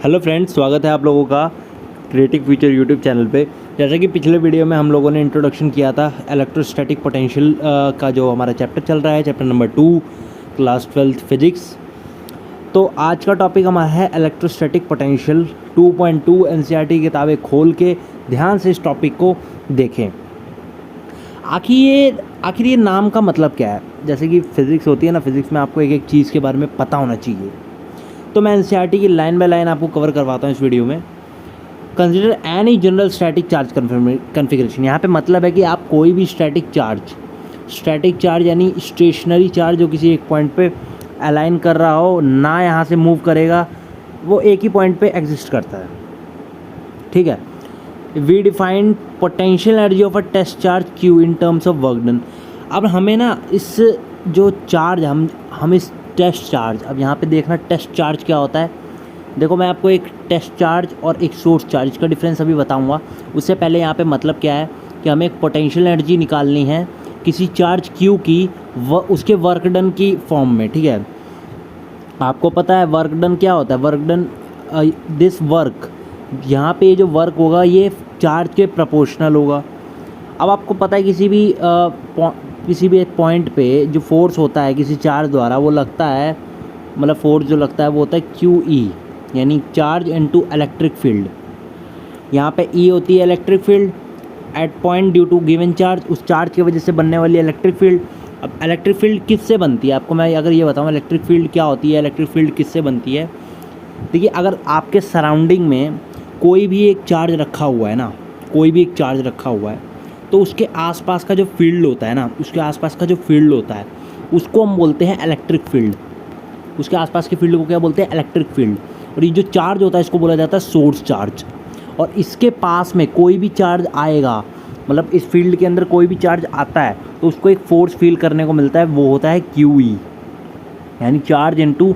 Hello friends, स्वागत है आप लोगों का क्रिएटिव फ्यूचर यूट्यूब चैनल पे। जैसा कि पिछले वीडियो में हम लोगों ने इंट्रोडक्शन किया था इलेक्ट्रोस्टैटिक पोटेंशियल का, जो हमारा चैप्टर चल रहा है, chapter number 2, class 12th physics. तो आज का टॉपिक हमारा है इलेक्ट्रोस्टैटिक पोटेंशियल 2.2। एनसीईआरटी की किताबें खोल के ध्यान से इस टॉपिक को देखें। आखिर ये नाम का मतलब क्या है। जैसे कि फ़िज़िक्स होती है ना, फ़िज़िक्स में आपको एक एक चीज़ के बारे में पता होना चाहिए। तो मैं एनसीईआरटी की लाइन बाय लाइन आपको कवर करवाता हूँ इस वीडियो में। Consider any general static charge configuration. यहाँ पे मतलब है कि आप कोई भी स्टैटिक चार्ज यानी स्टेशनरी चार्ज जो किसी एक पॉइंट पे अलाइन कर रहा हो, ना यहाँ से मूव करेगा, वो एक ही पॉइंट पे एग्जिस्ट करता है। ठीक है। We define potential energy of a test charge q in terms of work done. अब हमें ना इस जो चार्ज हम इस टेस्ट चार्ज, अब यहाँ पे देखना टेस्ट चार्ज क्या होता है। देखो, मैं आपको एक टेस्ट चार्ज और एक सोर्स चार्ज का डिफरेंस अभी बताऊंगा। उससे पहले यहाँ पे मतलब क्या है कि हमें एक पोटेंशियल एनर्जी निकालनी है किसी चार्ज क्यू की, उसके वर्क डन की फॉर्म में। ठीक है। आपको पता है वर्क डन क्या होता है। वर्क डन, दिस वर्क, यहाँ पे जो वर्क होगा ये चार्ज के प्रोपोर्शनल होगा। अब आपको पता है किसी भी एक पॉइंट पे जो फोर्स होता है किसी चार्ज द्वारा, वो लगता है, मतलब फोर्स जो लगता है वो होता है QE, यानी चार्ज इनटू इलेक्ट्रिक फील्ड। यहाँ पे E होती है electric field at point due to given charge, उस चार्ज की वजह से बनने वाली इलेक्ट्रिक फील्ड। अब इलेक्ट्रिक फील्ड किससे बनती है, आपको मैं अगर ये बताऊँ इलेक्ट्रिक फील्ड क्या होती है, इलेक्ट्रिक फील्ड किससे बनती है। देखिए, अगर आपके सराउंडिंग में कोई भी एक चार्ज रखा हुआ है ना, कोई भी एक चार्ज रखा हुआ है, तो उसके आसपास का जो फील्ड होता है ना, उसको हम बोलते हैं इलेक्ट्रिक फील्ड। उसके आसपास के फील्ड को क्या बोलते हैं, इलेक्ट्रिक फील्ड। और ये जो चार्ज होता है इसको बोला जाता है सोर्स चार्ज। और इसके पास में कोई भी चार्ज आएगा, मतलब इस फील्ड के अंदर कोई भी चार्ज आता है तो उसको एक फोर्स फील करने को मिलता है, वो होता है QE, यानी चार्ज इनटू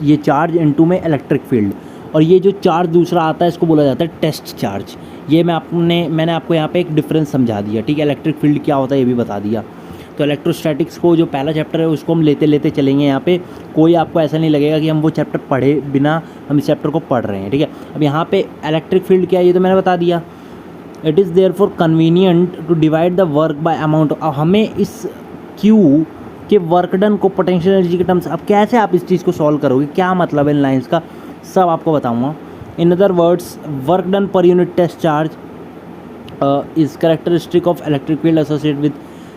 ये चार्ज इनटू में इलेक्ट्रिक फील्ड। और ये जो चार्ज दूसरा आता है इसको बोला जाता है टेस्ट चार्ज। ये मैंने आपको यहाँ पे एक डिफरेंस समझा दिया। ठीक है। इलेक्ट्रिक फील्ड क्या होता है ये भी बता दिया। तो इलेक्ट्रोस्टैटिक्स को जो पहला चैप्टर है उसको हम लेते लेते चलेंगे। यहाँ पे कोई आपको ऐसा नहीं लगेगा कि हम वो चैप्टर पढ़े बिना हम इस चैप्टर को पढ़ रहे हैं। ठीक है। अब यहाँ पे इलेक्ट्रिक फील्ड क्या है ये तो मैंने बता दिया। It is therefore convenient to divide the work by amount. अब हमें इस Q के वर्क डन को पोटेंशियल एनर्जी के टर्म्स, अब कैसे आप इस चीज़ को सॉल्व करोगे, क्या मतलब है इन लाइन्स का, सब आपको बताऊँगा। In other words, work done per unit test charge is characteristic of electric field associated with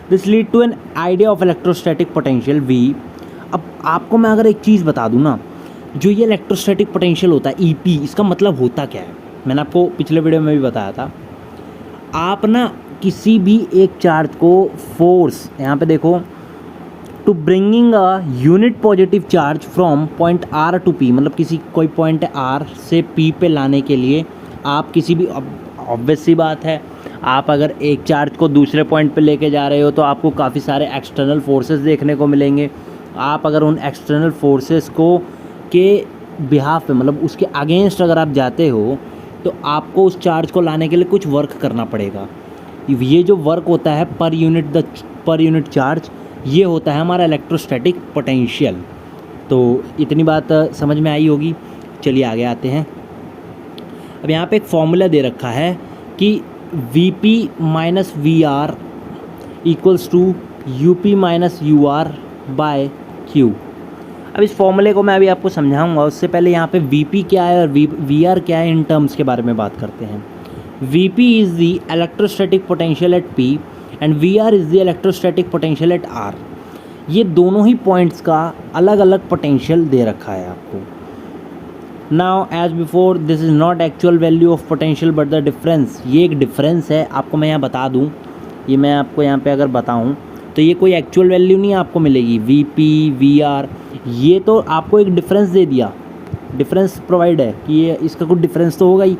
this lead to an idea of electrostatic potential V। अब आपको मैं अगर एक चीज़ बता दूँ ना, जो ये इलेक्ट्रोस्टैटिक पोटेंशियल होता है EP, इसका मतलब होता क्या है, मैंने आपको पिछले वीडियो में भी बताया था। आप ना किसी भी एक चार्ज को फोर्स, यहाँ पे देखो, to bringing a unit positive charge from point R to P, मतलब कोई पॉइंट R से P पे लाने के लिए आप किसी भी, ऑब्वियस सी बात है, आप अगर एक चार्ज को दूसरे पॉइंट पे लेके जा रहे हो तो आपको काफ़ी सारे एक्सटर्नल फोर्सेस देखने को मिलेंगे। आप अगर उन एक्सटर्नल फोर्सेस को के बिहाफ पे, मतलब उसके अगेंस्ट अगर आप जाते हो तो आपको उस चार्ज को लाने के लिए कुछ वर्क करना पड़ेगा। ये जो वर्क होता है पर यूनिट चार्ज, ये होता है हमारा इलेक्ट्रोस्टैटिक पोटेंशियल। तो इतनी बात समझ में आई होगी। चलिए आगे आते हैं। अब यहाँ पे एक फॉर्मूला दे रखा है कि VP minus VR equals to UP minus UR by Q। अब इस फॉर्मूले को मैं अभी आपको समझाऊंगा। उससे पहले यहाँ पे VP क्या है और VR क्या है, इन टर्म्स के बारे में बात करते हैं। VP is the electrostatic potential eight P and VR is the electrostatic potential eight R। ये दोनों ही पॉइंट्स का अलग अलग पोटेंशियल दे रखा है आपको। Now as before this is not actual value of potential but the difference, ये एक डिफरेंस है। आपको मैं यहाँ बता दूँ, ये मैं आपको यहाँ पे अगर बताऊँ तो ये कोई एक्चुअल वैल्यू नहीं आपको मिलेगी। VP VR, ये तो आपको एक डिफरेंस दे दिया, डिफरेंस प्रोवाइड है कि ये इसका कुछ डिफरेंस तो होगा ही।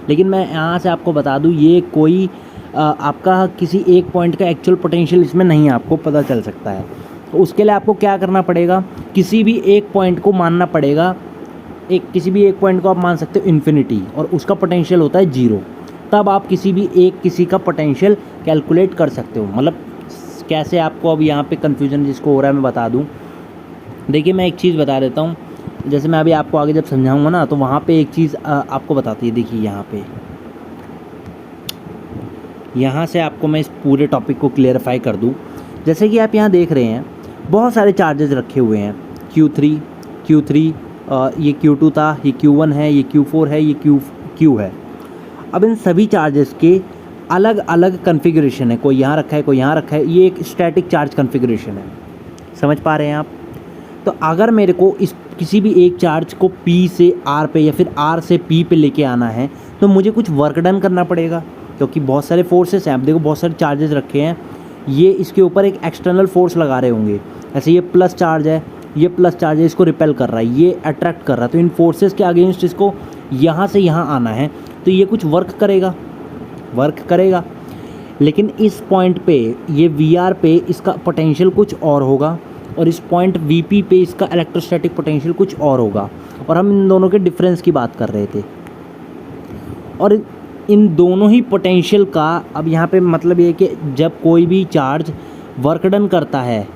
लेकिन मैं यहाँ से आपको बता दूँ ये कोई आपका किसी एक पॉइंट का एक्चुअल पोटेंशियल इसमें नहीं आपको पता चल सकता है। तो उसके लिए आपको क्या करना पड़ेगा, किसी भी एक पॉइंट को मानना पड़ेगा, किसी भी एक पॉइंट को आप मान सकते हो इन्फिनिटी, और उसका पोटेंशियल होता है 0। तब आप किसी का पोटेंशियल कैलकुलेट कर सकते हो। मतलब कैसे, आपको अब यहाँ पे कन्फ्यूजन जिसको हो रहा है मैं बता दूँ। देखिए, मैं एक चीज़ बता देता हूँ। जैसे मैं अभी आपको आगे जब समझाऊंगा ना, तो वहाँ पे एक चीज़ आपको बताती है। देखिए यहाँ से आपको मैं इस पूरे टॉपिक को क्लियरफाई कर दूँ। जैसे कि आप यहाँ देख रहे हैं बहुत सारे चार्जेस रखे हुए हैं, Q3, ये Q2 था, ये Q1 है, ये Q4 है, ये Q है। अब इन सभी चार्जेस के अलग अलग कॉन्फ़िगरेशन है, कोई यहाँ रखा है, कोई यहाँ रखा है। ये एक स्टैटिक चार्ज कॉन्फ़िगरेशन है, समझ पा रहे हैं आप? तो अगर मेरे को इस किसी भी एक चार्ज को P से R पे या फिर R से P पे लेके आना है, तो मुझे कुछ वर्क डन करना पड़ेगा, क्योंकि बहुत सारे फोर्सेस हैं। आप देखो बहुत सारे चार्जेस रखे हैं, ये इसके ऊपर एक एक्सटर्नल फोर्स लगा रहे होंगे। ऐसे ये प्लस चार्ज है, ये प्लस चार्ज है, इसको रिपेल कर रहा है, ये अट्रैक्ट कर रहा है। तो इन फोर्सेस के अगेंस्ट इसको यहाँ से यहाँ आना है, तो ये कुछ वर्क करेगा। लेकिन इस पॉइंट पे, ये VR पे इसका पोटेंशियल कुछ और होगा, और इस पॉइंट VP पे इसका इलेक्ट्रोस्टैटिक पोटेंशियल कुछ और होगा। और हम इन दोनों के डिफरेंस की बात कर रहे थे, और इन दोनों ही पोटेंशियल का अब यहाँ पे मतलब ये है कि जब कोई भी चार्ज वर्क डन करता है,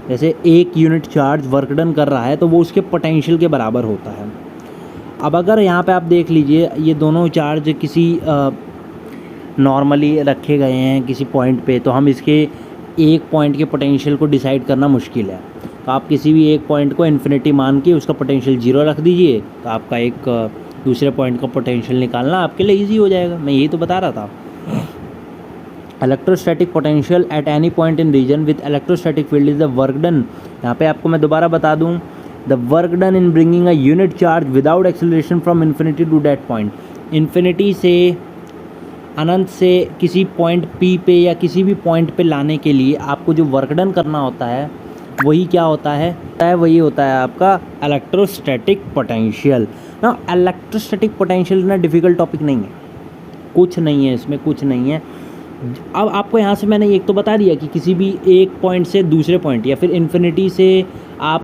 जैसे एक यूनिट चार्ज वर्क डन कर रहा है, तो वो उसके पोटेंशियल के बराबर होता है। अब अगर यहाँ पे आप देख लीजिए, ये दोनों चार्ज किसी नॉर्मली रखे गए हैं किसी पॉइंट पे, तो हम इसके एक पॉइंट के पोटेंशियल को डिसाइड करना मुश्किल है। तो आप किसी भी एक पॉइंट को इन्फिनिटी मान के उसका पोटेंशियल 0 रख दीजिए, तो आपका एक दूसरे पॉइंट का पोटेंशियल निकालना आपके लिए ईजी हो जाएगा। मैं यही तो बता रहा था। Electrostatic potential at any point in region with electrostatic field is the work done. यहाँ पे आपको मैं दोबारा बता दूँ, the work done in bringing a unit charge without acceleration from infinity to that point. Infinity से अनंत से किसी पॉइंट P पे या किसी भी पॉइंट पे लाने के लिए आपको जो वर्क डन करना होता है, वही क्या होता है? वही होता है आपका इलेक्ट्रोस्टैटिक पोटेंशियल। ना इलेक्ट्रोस्टैटिक पोटेंशियल ना डिफ़िकल्ट टॉपिक नहीं है, कुछ नहीं है इसमें, कुछ नहीं है। अब आपको यहाँ से मैंने एक तो बता दिया कि किसी भी एक पॉइंट से दूसरे पॉइंट या फिर इन्फिनिटी से आप